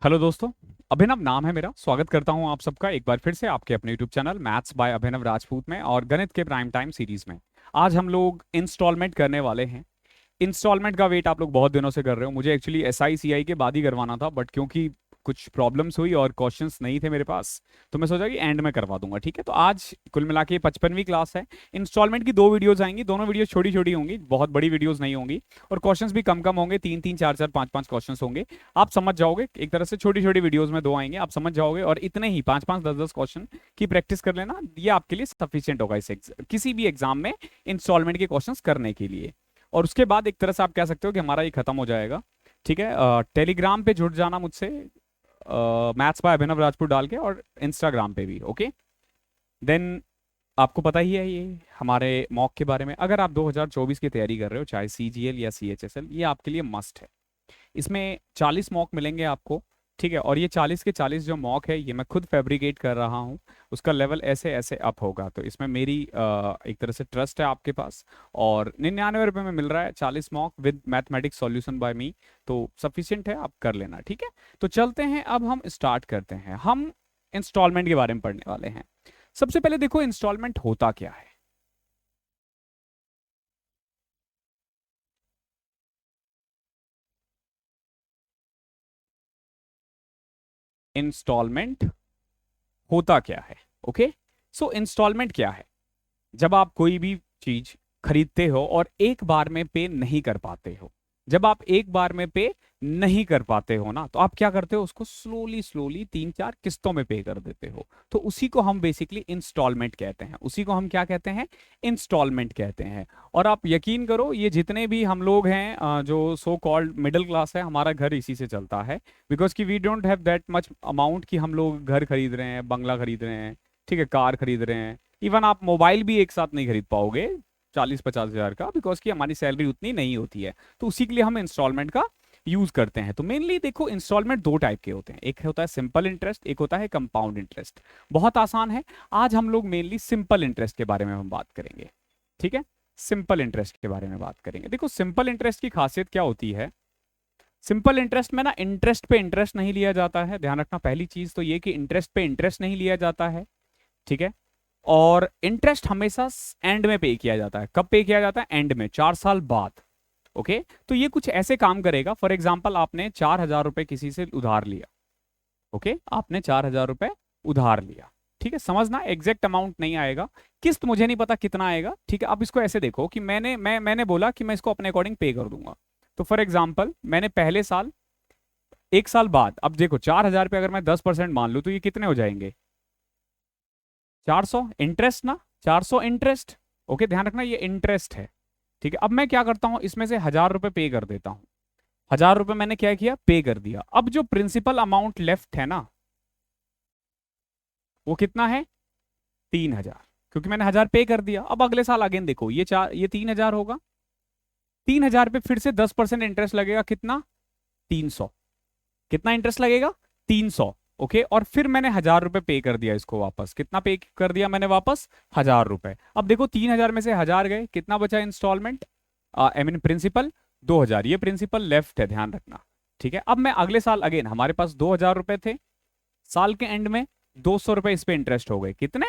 Hello दोस्तों। अभिनव नाम है मेरा। स्वागत करता हूं आप सबका एक बार फिर से आपके अपने यूट्यूब चैनल मैथ्स बाय अभिनव राजपूत में और गणित के प्राइम टाइम सीरीज में। आज हम लोग इंस्टॉलमेंट करने वाले हैं। इंस्टॉलमेंट का वेट आप लोग बहुत दिनों से कर रहे हो। मुझे एक्चुअली एसआई सीआई के बाद ही करवाना था, बट क्योंकि कुछ प्रॉब्लम्स हुई और क्वेश्चंस नहीं थे मेरे पास, तो मैं सोचा कि एंड में करवा दूंगा। ठीक है, तो आज कुल मिला के 55वीं क्लास है। इंस्टॉलमेंट की दो वीडियोस आएंगी, दोनों वीडियोस छोटी छोटी होंगी, बहुत बड़ी वीडियोस नहीं होंगी। और क्वेश्चंस भी कम कम होंगे, तीन तीन चार चार पांच पांच क्वेश्चंस होंगे। आप समझ जाओगे, एक तरह से छोटी छोटी वीडियोस में दो आएंगे, आप समझ जाओगे। और इतने ही पांच पांच दस दस क्वेश्चन की प्रैक्टिस कर लेना, ये आपके लिए सफिशियंट होगा इस किसी भी एग्जाम में इंस्टॉलमेंट के क्वेश्चन करने के लिए। और उसके बाद एक तरह से आप कह सकते हो कि हमारा ये खत्म हो जाएगा। ठीक है, टेलीग्राम पे जुड़ जाना मुझसे, मैथ्स बाय अभिनव राजपूत डाल के, और इंस्टाग्राम पे भी। ओके, देन आपको पता ही है ये हमारे मॉक के बारे में। अगर आप 2024 की तैयारी कर रहे हो, चाहे सीजीएल या सीएचएसएल, ये आपके लिए मस्ट है। इसमें 40 मॉक मिलेंगे आपको। ठीक है, और ये 40 के 40 जो मॉक है, ये मैं खुद फैब्रिकेट कर रहा हूँ। उसका लेवल ऐसे ऐसे अप होगा, तो इसमें मेरी एक तरह से ट्रस्ट है आपके पास। और 99 रुपये में मिल रहा है 40 mock with mathematics solution by me. तो सफिशियंट है, आप कर लेना। ठीक है, तो चलते हैं, अब हम स्टार्ट करते हैं। हम इंस्टॉलमेंट के बारे में पढ़ने वाले हैं। सबसे पहले देखो, इंस्टॉलमेंट होता क्या है। इंस्टॉलमेंट होता क्या है। ओके, सो इंस्टॉलमेंट क्या है? जब आप कोई भी चीज खरीदते हो और एक बार में पे नहीं कर पाते हो, जब आप एक बार में पे नहीं कर पाते हो ना, तो आप क्या करते हो, उसको स्लोली स्लोली तीन चार किस्तों में पे कर देते हो। तो उसी को हम बेसिकली इंस्टॉलमेंट कहते हैं। उसी को हम क्या कहते हैं? इंस्टॉलमेंट कहते हैं। और आप यकीन करो, ये जितने भी हम लोग हैं, जो सो कॉल्ड मिडिल क्लास है, हमारा घर इसी से चलता है। बिकॉज कि we don't have that much amount कि हम लोग घर खरीद रहे हैं, बंगला खरीद रहे हैं, ठीक है, कार खरीद रहे हैं। इवन आप मोबाइल भी एक साथ नहीं खरीद पाओगे 40-50 हज़ार का, बिकॉज कि हमारी सैलरी उतनी नहीं होती है। तो उसी के लिए हम इंस्टॉलमेंट का यूज करते हैं। तो मेनली देखो, इंस्टॉलमेंट दो टाइप के होते हैं, एक होता है सिंपल इंटरेस्ट, एक होता है कंपाउंड इंटरेस्ट। बहुत आसान है। आज हम लोग मेनली सिंपल इंटरेस्ट के बारे में हम बात करेंगे। ठीक है, सिंपल इंटरेस्ट के बारे में बात करेंगे। देखो, सिंपल इंटरेस्ट की खासियत क्या होती है? सिंपल इंटरेस्ट में ना, इंटरेस्ट पे इंटरेस्ट नहीं लिया जाता है। ध्यान रखना, पहली चीज तो ये कि इंटरेस्ट पे इंटरेस्ट नहीं लिया जाता है। ठीक है, और इंटरेस्ट हमेशा एंड में पे किया जाता है। कब पे किया जाता है? एंड में, 4 साल बाद। ओके, तो ये कुछ ऐसे काम करेगा। फॉर एग्जाम्पल, आपने 4,000 रुपए किसी से उधार लिया। ओके, आपने 4,000 रुपए उधार लिया। ठीक है, समझना, एग्जैक्ट अमाउंट नहीं आएगा, किस्त मुझे नहीं पता कितना आएगा। ठीक है, अब इसको ऐसे देखो कि मैंने बोला कि मैं इसको अपने अकॉर्डिंग पे कर दूंगा। तो फॉर एग्जाम्पल, मैंने पहले साल, एक साल बाद, अब देखो 4,000 पे अगर मैं 10% मान लूँ, तो ये कितने हो जाएंगे? 400 इंटरेस्ट ना, 400 इंटरेस्ट। ओके, ध्यान रखना, ये इंटरेस्ट है। ठीक है, अब मैं क्या करता हूं, इसमें से 1,000 रुपए पे कर देता हूं। 1,000 रुपए मैंने क्या किया? पे कर दिया। अब जो प्रिंसिपल अमाउंट लेफ्ट है ना, वो कितना है? 3,000। क्योंकि मैंने 1,000 पे कर दिया। अब अगले साल अगेन देखो, ये 3,000 होगा। 3,000 पे फिर से 10% इंटरेस्ट लगेगा, कितना? 300। कितना इंटरेस्ट लगेगा? 300। ओके, और फिर मैंने 1,000 रुपए पे कर दिया इसको वापस। कितना पे कर दिया मैंने वापस? 1,000 रुपए। अब देखो, 3,000 में से 1,000 गए, कितना बचा इंस्टॉलमेंट, आई मीन प्रिंसिपल? 2,000। ये प्रिंसिपल लेफ्ट है, ध्यान रखना। ठीक है, अब मैं अगले साल अगेन, हमारे पास 2,000 रुपए थे। साल के एंड में 200 रुपए इस पे इंटरेस्ट हो गए। कितने?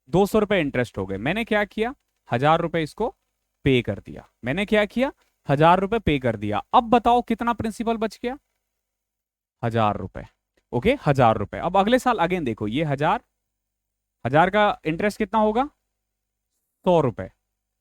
200 रुपए इंटरेस्ट हो गए। मैंने क्या किया? 1,000 रुपए इसको पे कर दिया। मैंने क्या किया? 1,000 रुपए पे कर दिया। अब बताओ कितना प्रिंसिपल बच गया? 1,000 रुपए। ओके, 1,000 रुपए। अब अगले साल अगेन देखो, ये 1,000, 1,000 का इंटरेस्ट कितना होगा? 100 रुपए।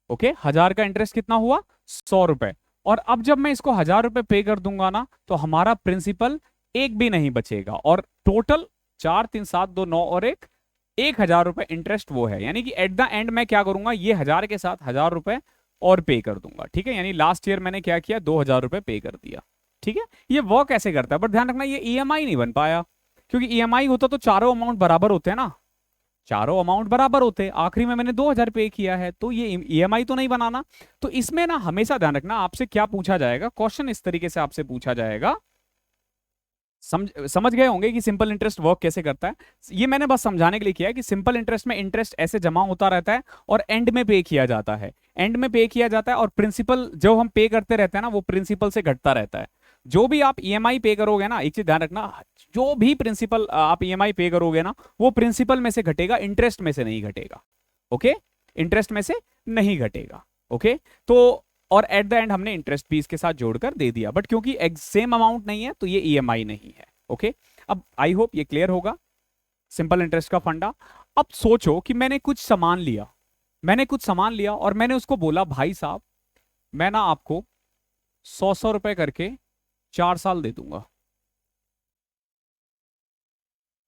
ओके, 1,000 का इंटरेस्ट कितना हुआ? 100 रुपए। और अब जब मैं इसको 1,000 रुपए पे कर दूंगा ना, तो हमारा प्रिंसिपल एक भी नहीं बचेगा। और टोटल 4, 3, 7, 2, 9 और 1,000 रुपए इंटरेस्ट वो है। यानी कि एट द एंड मैं क्या करूंगा, ये 1,000 के साथ 1,000 रुपए और पे कर दूंगा। ठीक है, यानी लास्ट ईयर मैंने क्या किया? 2,000 रुपए पे कर दिया। ठीक है, ये वर्क कैसे करता है? बट ध्यान रखना, ये ईएमआई नहीं बन पाया। क्योंकि ईएमआई होता तो चारों अमाउंट बराबर होते हैं ना, चारों अमाउंट बराबर होते। आखिरी में मैंने 2,000 पे किया है, तो ये ईएमआई तो नहीं बनाना। तो इसमें ना हमेशा ध्यान रखना, आपसे क्या पूछा जाएगा, क्वेश्चन इस तरीके से आपसे पूछा जाएगा। समझ गए होंगे कि सिंपल इंटरेस्ट वर्क कैसे करता है। ये मैंने बस समझाने के लिए किया है कि सिंपल इंटरेस्ट में इंटरेस्ट ऐसे जमा होता रहता है और एंड में पे किया जाता है। एंड में पे किया जाता है, और प्रिंसिपल जो हम पे करते रहते हैं ना, वो प्रिंसिपल से घटता रहता है। जो भी आप ईएमआई पे करोगे ना, एक चीज ध्यान रखना, जो भी प्रिंसिपल आप ईएमआई पे करोगे ना, वो प्रिंसिपल में से घटेगा, इंटरेस्ट में से नहीं घटेगा। ओके, इंटरेस्ट में से नहीं घटेगा। ओके, तो और एट द एंड हमने इंटरेस्ट भी इसके साथ जोड़कर दे दिया, बट क्योंकि सेम अमाउंट नहीं है तो ये ईएमआई नहीं है। ओके, अब आई होप ये क्लियर होगा, सिंपल इंटरेस्ट का फंडा। अब सोचो कि मैंने कुछ सामान लिया, और मैंने उसको बोला भाई साहब मैं ना आपको 100 रुपए करके 4 साल दे दूंगा।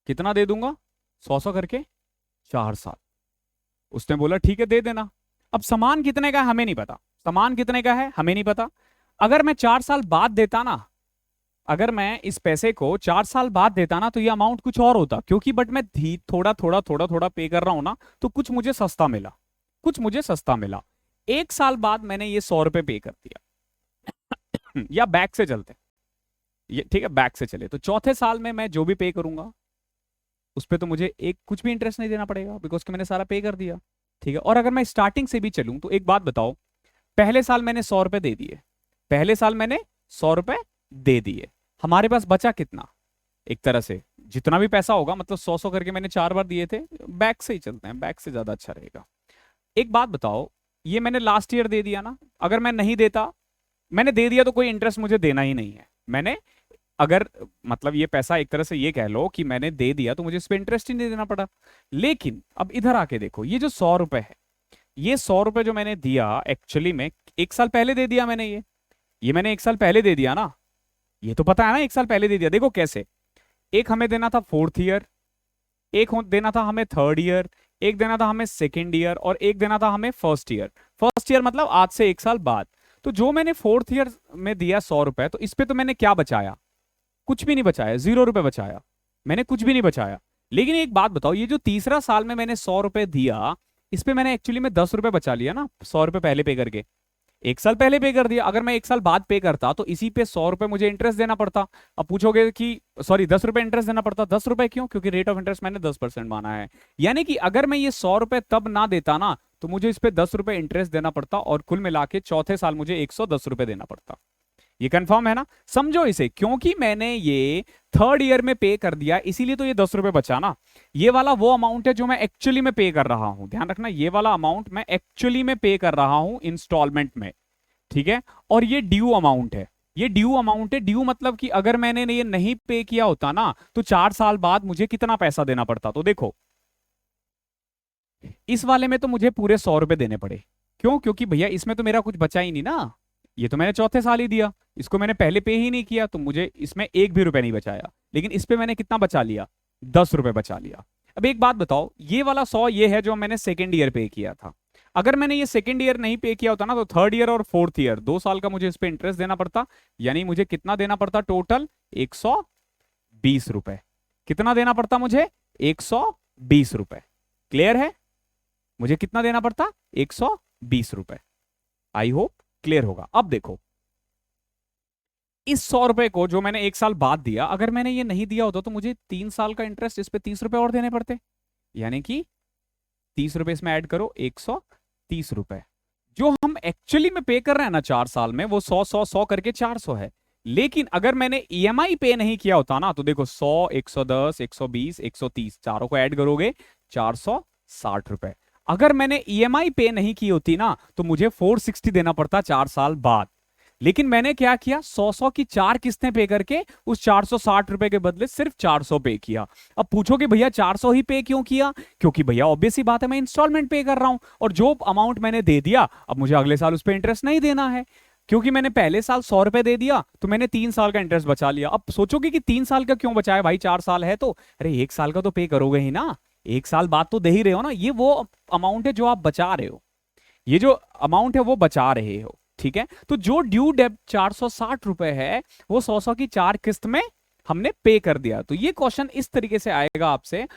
कितना दे दूंगा? 100 करके 4 साल। उसने बोला ठीक है दे देना। अब सामान कितने का है हमें नहीं पता, अगर मैं 4 साल बाद देता ना, अगर मैं इस पैसे को 4 साल बाद देता ना, तो ये अमाउंट कुछ और होता, क्योंकि बट मैं थोड़ा थोड़ा थोड़ा थोड़ा पे कर रहा हूं ना, तो कुछ मुझे सस्ता मिला। 1 साल बाद मैंने ये 100 रुपए पे कर दिया। या बैक से चलते, ये ठीक है बैक से चले, तो चौथे साल में मैं जो भी पे करूंगा उस पर तो मुझे एक कुछ भी इंटरेस्ट नहीं देना पड़ेगा, बिकॉज मैंने सारा पे कर दिया। ठीक है, और अगर मैं स्टार्टिंग से भी चलूं तो एक बात बताओ, पहले साल मैंने 100 रुपए दे दिए, हमारे पास बचा कितना? एक तरह से जितना भी पैसा होगा, मतलब 100 करके मैंने 4 बार दिए थे, बैक से ही चलते हैं, बैक से ज्यादा अच्छा रहेगा। एक बात बताओ, ये मैंने लास्ट ईयर दे दिया ना, अगर मैं नहीं देता, मैंने दे दिया तो कोई इंटरेस्ट मुझे देना ही नहीं है। मैंने अगर मतलब ये पैसा एक तरह से ये कह लो कि मैंने दे दिया तो मुझे इस पे इंटरेस्ट ही नहीं देना पड़ा। लेकिन अब इधर आके देखो, ये जो 100 रुपए है, ये 100 रुपए जो मैंने दिया एक्चुअली में 1 साल पहले दे दिया मैंने, ये मैंने 1 साल पहले दे दिया ना, ये तो पता है ना 1 साल पहले दे दिया। देखो कैसे, एक हमें देना था 4th ईयर, एक देना था हमें 3rd ईयर, एक देना था हमें 2nd ईयर, और एक देना था हमें 1st ईयर। मतलब आज से 1 साल बाद। तो जो मैंने 4th ईयर में दिया 100 रुपए, तो इस पे तो मैंने क्या बचाया? कुछ भी नहीं बचाया, 0 रुपए बचाया, मैंने कुछ भी नहीं बचाया। लेकिन एक बात बताओ, ये जो तीसरा साल में मैंने 100 रुपए दिया, इस पे मैंने एक्चुअली में 10 रुपए बचा लिया ना, 100 रुपए पहले पे करके, 1 साल पहले पे कर दिया। अगर मैं 1 साल बाद पे करता तो इसी पे 100 रुपए मुझे इंटरेस्ट देना पड़ता। अब पूछोगे कि सॉरी 10 रुपए इंटरेस्ट देना पड़ता, 10 रुपए क्यों? क्योंकि रेट ऑफ इंटरेस्ट मैंने 10% माना है। यानी कि अगर मैं ये 100 रुपए तब ना देता ना, तो मुझे इस पे 10 रुपए इंटरेस्ट देना पड़ता, और कुल मिला के चौथे साल मुझे 110 रुपए देना पड़ता। ये कंफर्म है ना? समझो इसे, क्योंकि मैंने ये 3rd ईयर में पे कर दिया, इसीलिए तो ये 10 रुपए बचा ना। ये वाला वो अमाउंट है जो मैं एक्चुअली में पे कर रहा हूं, ध्यान रखना, ये वाला अमाउंट मैं एक्चुअली में पे कर रहा हूं इंस्टॉलमेंट में। ठीक है, और ये ड्यू अमाउंट है, ड्यू मतलब कि अगर मैंने ये नहीं पे किया होता ना, तो 4 साल बाद मुझे कितना पैसा देना पड़ता? तो देखो, इस वाले में तो मुझे पूरे 100 रुपए देने पड़े। क्यों? क्योंकि भैया इसमें तो मेरा कुछ बचा ही नहीं ना, ये तो मैंने चौथे साल ही दिया, इसको मैंने पहले पे ही नहीं किया, तो मुझे इसमें एक भी रुपए नहीं बचाया। लेकिन इस पे मैंने कितना बचा लिया? 10 रुपए बचा लिया। अब एक बात बताओ, ये वाला 100 ये है जो मैंने 2nd ईयर पे किया था। अगर मैंने ये 2nd ईयर नहीं पे किया होता ना, तो 3rd ईयर और 4th ईयर 2 साल का मुझे इस पे इंटरेस्ट देना पड़ता। यानी मुझे कितना देना पड़ता? टोटल 120 रुपए। कितना देना पड़ता मुझे? 120 रुपए। क्लियर है? मुझे कितना देना पड़ता? 120 रुपए। आई होप क्लियर होगा। अब देखो, इस 100 रुपए को जो मैंने 1 साल बाद दिया, अगर मैंने ये नहीं दिया होता तो मुझे 3 साल का इंटरेस्ट इस पे 30 रुपए और देने पड़ते। यानी कि 30 रुपए इसमें ऐड करो, 130 रुपए। जो हम एक्चुअली में पे कर रहे हैं ना 4 साल में, वो 100 करके 400 है। लेकिन अगर मैंने ईएमआई पे नहीं किया होता ना, तो देखो 100, 110, 120, 130, चारों को ऐड करोगे 460 रुपए। अगर मैंने ईएमआई पे नहीं की होती ना, तो मुझे 460 देना पड़ता 4 साल बाद। लेकिन मैंने क्या किया, 100 की 4 किस्तें पे करके उस 460 रुपए के बदले सिर्फ 400 पे किया। अब पूछोगे भैया 400 ही पे क्यों किया? क्योंकि भैया ऑब्वियस ही बात है, मैं इंस्टॉलमेंट पे कर रहा हूं, और जो अमाउंट मैंने दे दिया, अब मुझे अगले साल उस पर इंटरेस्ट नहीं देना है। क्योंकि मैंने पहले साल 100 रुपए दे दिया, तो मैंने 3 साल का इंटरेस्ट बचा लिया। अब सोचोगे कि 3 साल का क्यों बचाया भाई, 4 साल है तो? अरे 1 साल का तो पे करोगे ही ना, 1 साल बाद तो दे ही रहे हो ना। ये वो अमाउंट है जो आप बचा रहे हो, ये जो अमाउंट है वो बचा रहे हो। ठीक है, तो जो ड्यू डेब्ट 460 रुपए है, वो 100 की 4 किस्त में हमने पे कर दिया। तो ये क्वेश्चन इस तरीके से आएगा आपसे,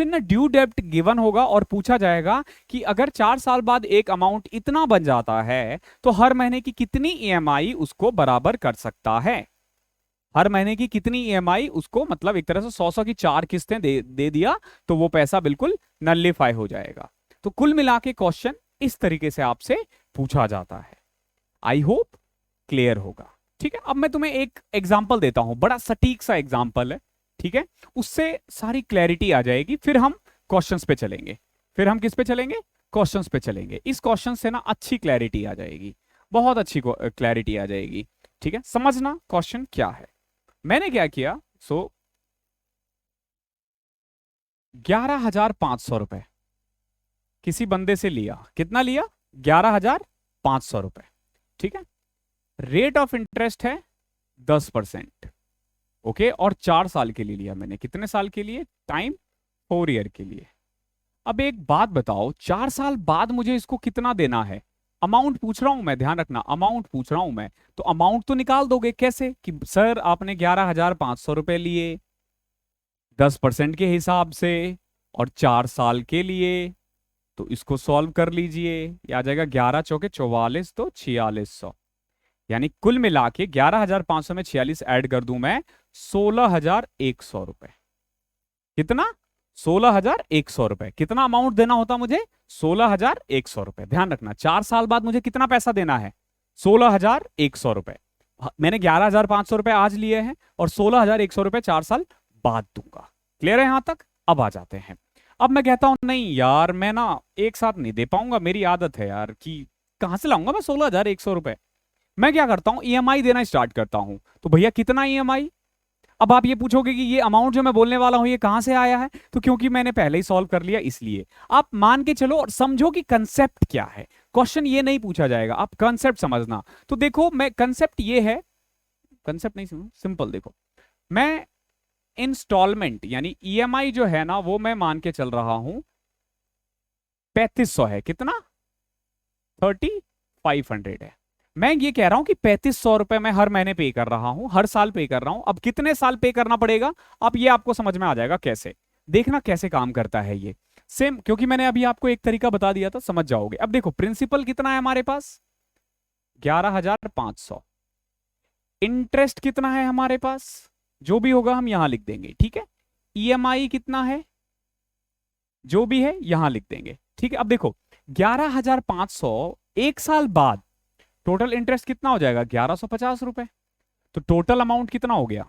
ना ड्यू डेब्ट गिवन होगा और पूछा जाएगा कि अगर 4 साल बाद एक अमाउंट इतना बन जाता है, तो हर महीने की कितनी ईएमआई उसको बराबर कर सकता है। हर महीने की कितनी ईएमआई उसको, मतलब एक तरह से 100 की 4 किस्तें दे दिया, तो वो पैसा बिल्कुल नलिफाई हो जाएगा। तो कुल मिला के क्वेश्चन इस तरीके से आपसे पूछा जाता है। आई होप क्लियर होगा। ठीक है, अब मैं तुम्हें एक एग्जाम्पल देता हूं, बड़ा सटीक सा एग्जाम्पल है, ठीक है, उससे सारी क्लैरिटी आ जाएगी, फिर हम क्वेश्चंस पे चलेंगे। फिर हम किस पे चलेंगे? क्वेश्चंस पे चलेंगे। इस क्वेश्चन से ना अच्छी क्लैरिटी आ जाएगी, बहुत अच्छी क्लैरिटी आ जाएगी। ठीक है, समझना क्वेश्चन क्या है। मैंने क्या किया, 11,500 रुपए किसी बंदे से लिया। कितना लिया? 11,500 रुपए। ठीक है, रेट ऑफ इंटरेस्ट है 10%। ओके, और 4 साल के लिए लिया मैंने। कितने साल के लिए? टाइम 4 ईयर के लिए। अब एक बात बताओ, 4 साल बाद मुझे इसको कितना देना है? अमाउंट पूछ रहा हूं मैं, ध्यान रखना, अमाउंट पूछ रहा हूं मैं। तो अमाउंट तो निकाल दोगे कैसे कि सर आपने 11,500 रुपए लिए 10% के हिसाब से और 4 साल के लिए। तो इसको सॉल्व कर लीजिए, ये आ जाएगा 11 चौके 44 तो 4600। यानी कुल मिला के 11,500 में 46 ऐड कर दूं मैं, 16,100 रुपए। कितना? 16,100 रुपए। कितना अमाउंट देना होता मुझे? 16,100 रुपए। ध्यान रखना, 4 साल बाद मुझे कितना पैसा देना है? 16,100 रुपए। मैंने 11,500 रुपए आज लिए हैं और 16,100 रुपए 4 साल बाद दूंगा। क्लियर है यहां तक? अब आ जाते हैं। अब मैं कहता हूं नहीं यार, मैं ना एक साथ नहीं दे पाऊंगा, मेरी आदत है यार कि कहां से लाऊंगा मैं 16,100 रुपए। मैं क्या करता हूं, ईएमआई देना स्टार्ट करता हूं। तो भैया कितना ईएमआई? अब आप ये पूछोगे कि ये अमाउंट जो मैं बोलने वाला हूं ये कहां से आया है, तो क्योंकि मैंने पहले ही सॉल्व कर लिया इसलिए। आप मान के चलो और समझो कि कंसेप्ट क्या है। क्वेश्चन ये नहीं पूछा जाएगा, आप कंसेप्ट समझना। तो देखो, मैं कंसेप्ट ये है, कंसेप्ट नहीं समझ, सिंपल देखो, मैं इंस्टॉलमेंट यानी ईएमआई जो है ना वो मैं मान के चल रहा हूं 3500 है। कितना? 3,500 है। मैं ये कह रहा हूं कि 3,500 रुपए मैं हर महीने पे कर रहा हूं, हर साल पे कर रहा हूं। अब कितने साल पे करना पड़ेगा, अब ये आपको समझ में आ जाएगा कैसे। देखना कैसे काम करता है ये सेम, क्योंकि मैंने अभी आपको एक तरीका बता दिया था, समझ जाओगे। अब देखो, प्रिंसिपल कितना है हमारे पास? 11,500। इंटरेस्ट कितना है हमारे पास? जो भी होगा हम यहां लिख देंगे, ठीक है। ईएमआई कितना है? जो भी है यहां लिख देंगे, ठीक है। अब देखो, 11,500 एक साल बाद टोटल इंटरेस्ट कितना हो जाएगा? 1,150 रुपए। तो टोटल अमाउंट कितना हो गया?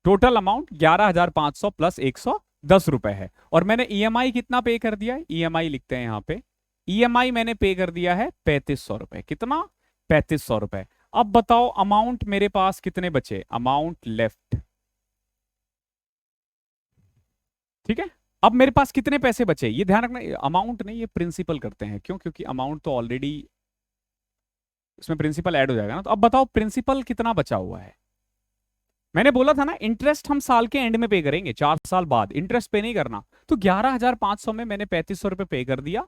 टोटल अमाउंट 11,500 प्लस 110 रुपए है। और मैंने ईएमआई कितना पे कर दिया? ईएमआई लिखते हैं यहां पे। ईएमआई मैंने पे कर दिया है 3,500 रुपए। कितना? 3,500 रुपए। अब बताओ अमाउंट मेरे पास कितने बचे? अमाउंट लेफ्ट, ठीक है। अब मेरे पास कितने पैसे बचे ये ध्यान रखना। अमाउंट नहीं, ये प्रिंसिपल करते हैं, क्यों? क्योंकि अमाउंट तो ऑलरेडी इसमें प्रिंसिपल ऐड हो जाएगा ना। तो अब बताओ प्रिंसिपल कितना बचा हुआ है? मैंने बोला था ना इंटरेस्ट हम साल के एंड में पे करेंगे, 4 साल बाद इंटरेस्ट पे नहीं करना। तो 11,500 में मैंने 3,500 रुपए पे कर दिया,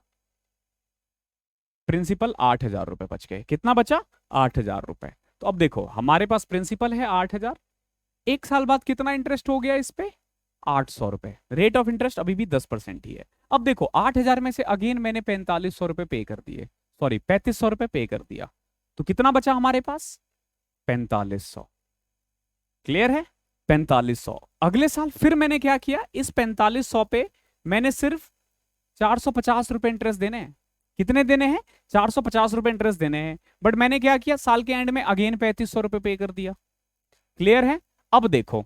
प्रिंसिपल 8,000 रुपए बच गए। कितना बचा? 8,000 रुपए। तो अब देखो हमारे पास प्रिंसिपल है 8,000, एक साल बाद कितना इंटरेस्ट हो गया इस पे? 800 रुपए। रेट ऑफ इंटरेस्ट अभी भी 10% ही है। अब देखो 8,000 में से अगेन मैंने 4,500 रुपए पे कर दिए, सॉरी 3,500 रुपए पे कर दिया। तो कितना बचा हमारे पास? 4,500। क्लियर है? 4,500। अगले साल फिर मैंने क्या किया, इस 4,500 पे मैंने सिर्फ 450 रुपए इंटरेस्ट देने हैं। कितने देने हैं? 450 रुपए इंटरेस्ट देने हैं। बट मैंने क्या किया, साल के एंड में अगेन 3,500 रुपए पे कर दिया। क्लियर है? अब देखो,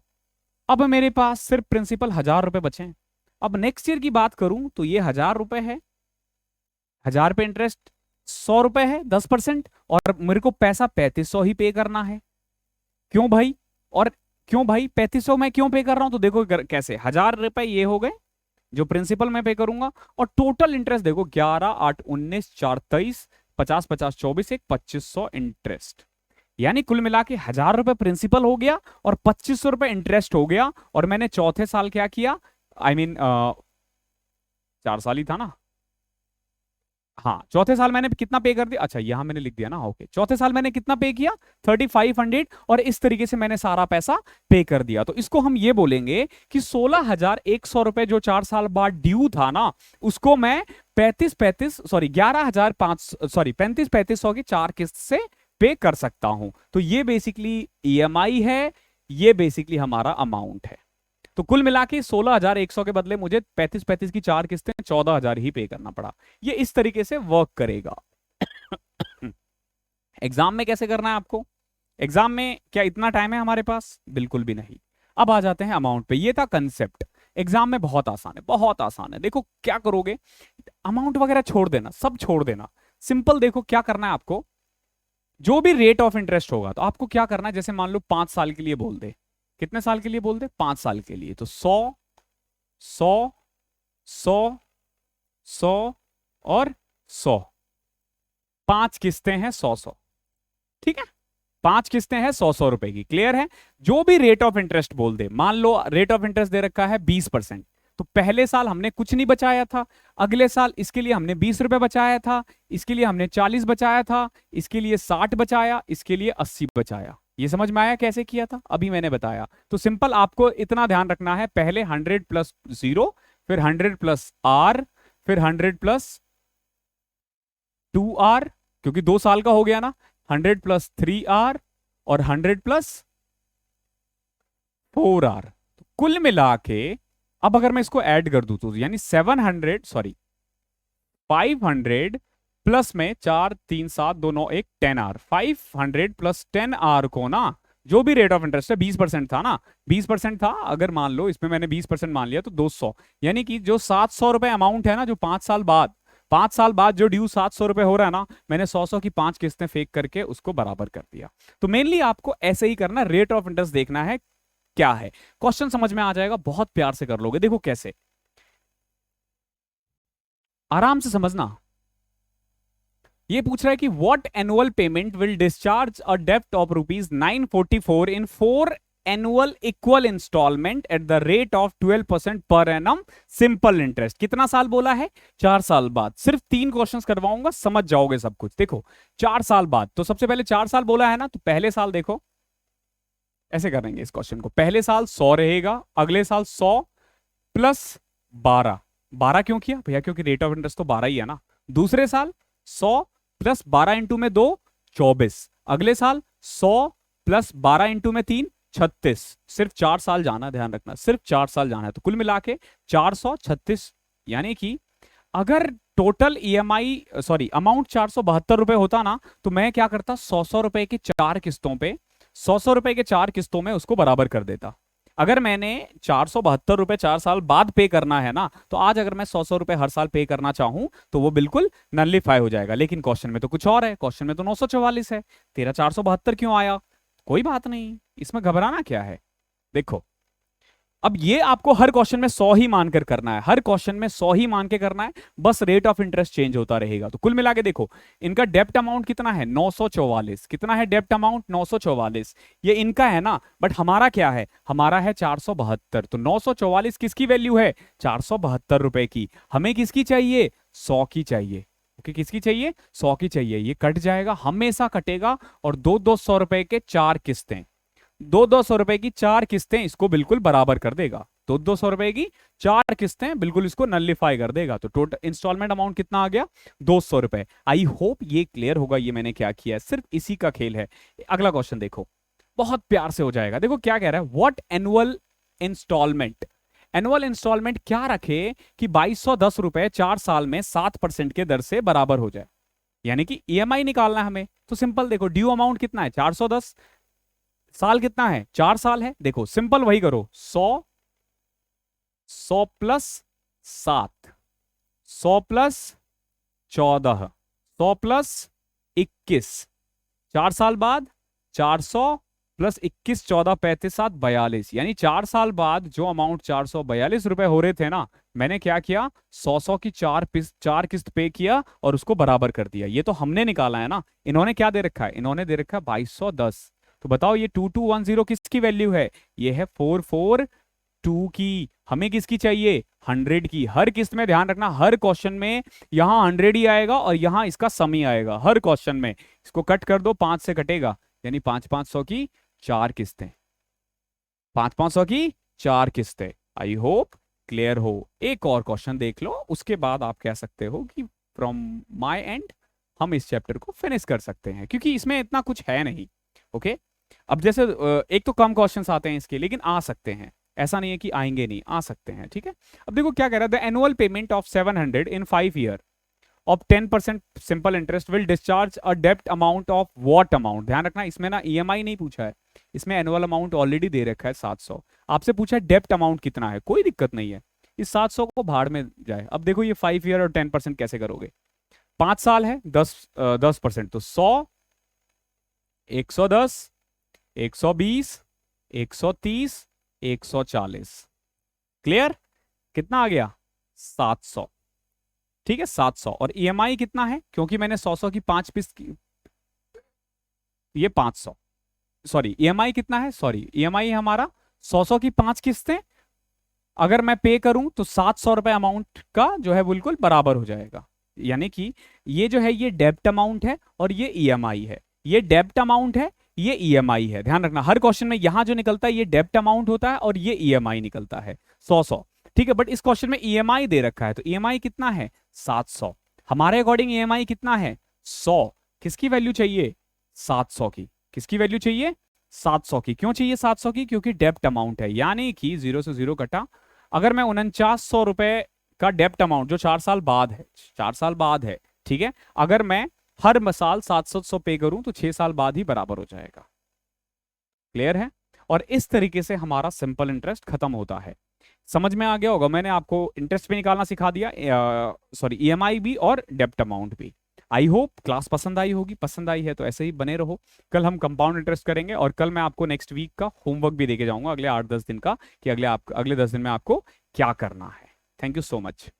अब मेरे पास सिर्फ प्रिंसिपल 1,000 रुपए बचे हैं। अब नेक्स्ट ईयर की बात करूं तो ये 1,000 रुपए है, 1,000 पे इंटरेस्ट 100 रुपए है 10%, और मेरे को पैसा 3,500 ही पे करना है। क्यों भाई? और क्यों भाई 3,500 मैं क्यों पे कर रहा हूं? तो देखो कैसे, 1,000 रुपए ये हो गए जो प्रिंसिपल मैं पे करूंगा, और टोटल इंटरेस्ट देखो 11, 8, 19, 4, 23, 50, 50, 24, एक 2,500 इंटरेस्ट। यानी कुल मिला के 1,000 रुपए प्रिंसिपल हो गया और 2,500 रुपए इंटरेस्ट हो गया। और मैंने चौथे साल क्या किया, आई मीन 4 साल ही था ना, हाँ चौथे साल मैंने कितना पे कर दिया, अच्छा यहां मैंने लिख दिया ना, ओके। चौथे साल मैंने कितना पे किया? 3,500। और इस तरीके से मैंने सारा पैसा पे कर दिया। तो इसको हम ये बोलेंगे कि 16,100 रुपए जो 4 साल बाद ड्यू था ना, उसको मैं 35,3500 की 4 किस्त से पे कर सकता हूं। तो ये बेसिकली ईएमआई है, ये बेसिकली हमारा अमाउंट है। तो कुल मिला के 16,100 के बदले मुझे 35 35 की 4 किस्तें 14,000 ही पे करना पड़ा। ये इस तरीके से वर्क करेगा। एग्जाम में कैसे करना है आपको? एग्जाम में क्या इतना टाइम है हमारे पास? बिल्कुल भी नहीं। अब आ जाते हैं अमाउंट पे। ये था कंसेप्ट। एग्जाम में बहुत आसान है, बहुत आसान है। देखो क्या करोगे, अमाउंट वगैरह छोड़ देना, सब छोड़ देना। सिंपल देखो क्या करना है आपको। जो भी रेट ऑफ इंटरेस्ट होगा तो आपको क्या करना है, जैसे मान लो 5 साल के लिए बोल दे। कितने साल के लिए बोल दे? 5 साल के लिए। तो 100, 100, 100, 100 और 100। 5 किस्तें हैं 100-100। ठीक है, 5 किस्तें हैं 100-100 रुपए की। क्लियर है? जो भी रेट ऑफ इंटरेस्ट बोल दे, मान लो रेट ऑफ इंटरेस्ट दे रखा है 20%, तो पहले साल हमने कुछ नहीं बचाया था, अगले साल इसके लिए हमने 20 रुपए बचाया था, इसके लिए हमने 40 बचाया था, इसके लिए 60 बचाया, इसके लिए 80 बचाया। ये समझ में आया कैसे किया था? अभी मैंने बताया। तो सिंपल आपको इतना ध्यान रखना है, पहले 100 प्लस 0, फिर 100 प्लस आर, फिर 100 प्लस 2R, क्योंकि 2 साल का हो गया ना। 100 प्लस 3R और 100 प्लस 4R। तो कुल मिला के अब अगर मैं इसको ऐड कर दूं तो यानी 500 प्लस में 4 3 7 2 9 1 10R, 500 प्लस 10R को ना, जो भी रेट ऑफ इंटरेस्ट है 20% था ना, 20% था। अगर मान लो इसमें मैंने 20% मान लिया तो 200, यानी कि जो 700 रुपए अमाउंट है ना, जो 5 साल बाद, 5 साल बाद जो ड्यू 700 रुपए हो रहा है ना, मैंने 100-100 की 5 किस्तें फेंक करके उसको बराबर कर दिया। तो मेनली आपको ऐसे ही करना, रेट ऑफ इंटरेस्ट देखना है क्या है। क्वेश्चन समझ में आ जाएगा, बहुत प्यार से कर लोगे। देखो कैसे, आराम से समझना। ये पूछ रहा है कि what annual payment will discharge a डेब्ट of ₹944 in 4 annual equal instalment at the rate of 12% पर एनम सिंपल इंटरेस्ट। कितना साल बोला है? 4 साल बाद। सिर्फ 3 क्वेश्चंस करवाऊंगा, समझ जाओगे सब कुछ। देखो 4 साल बाद, तो सबसे पहले 4 साल बोला है ना, तो पहले साल देखो ऐसे करेंगे इस क्वेश्चन को। पहले साल 100 रहेगा, अगले साल 100 प्लस 12। 12 क्यों किया भैया? क्योंकि रेट ऑफ इंटरेस्ट तो 12 ही है ना। दूसरे साल 100 प्लस 12 इंटू में 2 24। अगले साल 100 प्लस 12 इंटू में 3 36। सिर्फ 4 साल जाना, ध्यान रखना, सिर्फ 4 साल जाना है। तो कुल मिला के 436, यानी कि अगर टोटल ईएमआई सॉरी अमाउंट 472 रुपए होता ना, तो मैं क्या करता, 100-100 रुपए की 4 किस्तों पे, 100-100 रुपए के 4 किस्तों में उसको बराबर कर देता। अगर मैंने 472 रुपए 4 साल बाद पे करना है ना, तो आज अगर मैं 100-100 रुपए हर साल पे करना चाहूं तो वो बिल्कुल नलिफाई हो जाएगा। लेकिन क्वेश्चन में तो कुछ और है, क्वेश्चन में तो 944 है, तेरा 472 क्यों आया? कोई बात नहीं, इसमें घबराना क्या है। देखो अब ये आपको हर क्वेश्चन में 100 ही मानकर करना है, हर क्वेश्चन में 100 ही मान के करना है, बस रेट ऑफ इंटरेस्ट चेंज होता रहेगा। तो कुल मिला के देखो, इनका डेप्ट अमाउंट कितना है? 944। कितना है डेप्ट अमाउंट? 944। ये इनका है ना, बट हमारा क्या है? हमारा है 472। तो 944 किसकी वैल्यू है? 472 रुपए की। हमें किसकी चाहिए? 100 की चाहिए। ओके, किसकी चाहिए? 100 की चाहिए। ये कट जाएगा, हमेशा कटेगा, और 200 रुपए के 4 किस्तें, 200 रुपए की 4 किस्तें इसको बिल्कुल बराबर कर देगा। 200 रुपए की 4 किस्तें बिल्कुल इसको नलिफाई कर देगा। तो टोटल इंस्टॉलमेंट अमाउंट कितना आ गया? 200 रुपए। आई होप ये क्लियर होगा ये मैंने क्या किया है, सिर्फ इसी का खेल है। अगला क्वेश्चन देखो, बहुत प्यार से हो जाएगा। देखो क्या कह रहा है, what annual instalment, annual instalment क्या रखे कि 2210 रुपए 4 साल में 7% के दर से बराबर हो जाए, यानी कि ईएमआई निकालना है हमें। तो सिंपल देखो, ड्यू अमाउंट कितना है? 410, साल कितना है? 4 साल है। देखो सिंपल वही करो, 100, 100 प्लस 7, 100 प्लस 14, 100 प्लस 21, 4 साल बाद 400 प्लस 21 14 35 7 42, यानी 4 साल बाद जो अमाउंट 442 रुपए हो रहे थे ना, मैंने क्या किया, 100-100 की 4 किस्त पे किया और उसको बराबर कर दिया। ये तो हमने निकाला है ना, इन्होंने क्या दे रखा है? इन्होंने दे रखा है 2210। तो बताओ ये 2210 किसकी वैल्यू है? ये है 442 की। हमें किसकी चाहिए? 100 की। हर किस्त में ध्यान रखना, हर क्वेश्चन में यहां 100 ही आएगा और यहां इसका सम ही आएगा हर क्वेश्चन में। इसको कट कर दो, 5 से कटेगा, यानी 5-500 की 4 किस्तें, 5-500 की 4 किस्तें। आई होप क्लियर हो। एक और क्वेश्चन देख लो, उसके बाद आप कह सकते हो कि फ्रॉम माय एंड हम इस चैप्टर को फिनिश कर सकते हैं, क्योंकि इसमें इतना कुछ है नहीं। ओके, अब जैसे एक तो कम क्वेश्चंस आते हैं इसके, लेकिन आ सकते हैं, ऐसा नहीं है कि आएंगे नहीं, आ सकते हैं। ठीक है, अब देखो क्या कह रहा है, the annual payment of 700 in 5 year of 10% simple interest will discharge a डेब्ट अमाउंट ऑफ व्हाट अमाउंट। ध्यान रखना इसमें ना ईएमआई नहीं पूछा है, इसमें एनुअल अमाउंट ऑलरेडी दे रखा है 700। आपसे पूछा है डेब्ट अमाउंट कितना है, कोई दिक्कत नहीं है, इस 700 को भाड़ में जाए। अब देखो ये 5 ईयर और 10% कैसे करोगे, 5 साल है 10% तो 100, 110, 120, 130, 140। क्लियर, कितना आ गया 700। ठीक है 700। और ईएमआई कितना है, क्योंकि मैंने 100 की 5 पीस की, ये 500, सॉरी ईएमआई कितना है, सॉरी ईएमआई हमारा 100 की 5 किस्तें, अगर मैं पे करूं तो 700 रुपए अमाउंट का जो है बिल्कुल बराबर हो जाएगा। यानी कि ये जो है ये डेब्ट अमाउंट है और ये ईएमआई है, ये डेब्ट अमाउंट है, ये ईएमआई है। ध्यान रखना हर क्वेश्चन में यहां जो निकलता है ये डेब्ट अमाउंट होता है और ये ईएमआई निकलता है 100। ठीक है, बट इस क्वेश्चन में ईएमआई दे रखा है, तो ईएमआई कितना है 700। हमारे अकॉर्डिंग ईएमआई कितना है 100। किसकी वैल्यू चाहिए 700 की, किसकी वैल्यू चाहिए 700 की। क्यों चाहिए 700 की, क्योंकि डेब्ट अमाउंट है, यानी कि 0 से 0 कटा। अगर मैं 4900 रुपए का डेब्ट अमाउंट जो 4 साल बाद है, 4 साल बाद है, ठीक है, अगर मैं हर साल 700 पे करूं तो 6 साल बाद ही बराबर हो जाएगा। क्लियर है, और इस तरीके से हमारा सिंपल इंटरेस्ट खत्म होता है। समझ में आ गया होगा, मैंने आपको इंटरेस्ट भी निकालना सिखा दिया, सॉरी ईएमआई भी और डेब्ट अमाउंट भी। आई होप क्लास पसंद आई होगी, पसंद आई है तो ऐसे ही बने रहो। कल हम कंपाउंड इंटरेस्ट करेंगे और कल मैं आपको नेक्स्ट वीक का होमवर्क भी देके जाऊंगा अगले 8-10 दिन का, कि अगले 10 दिन में आपको क्या करना है। Thank you so much.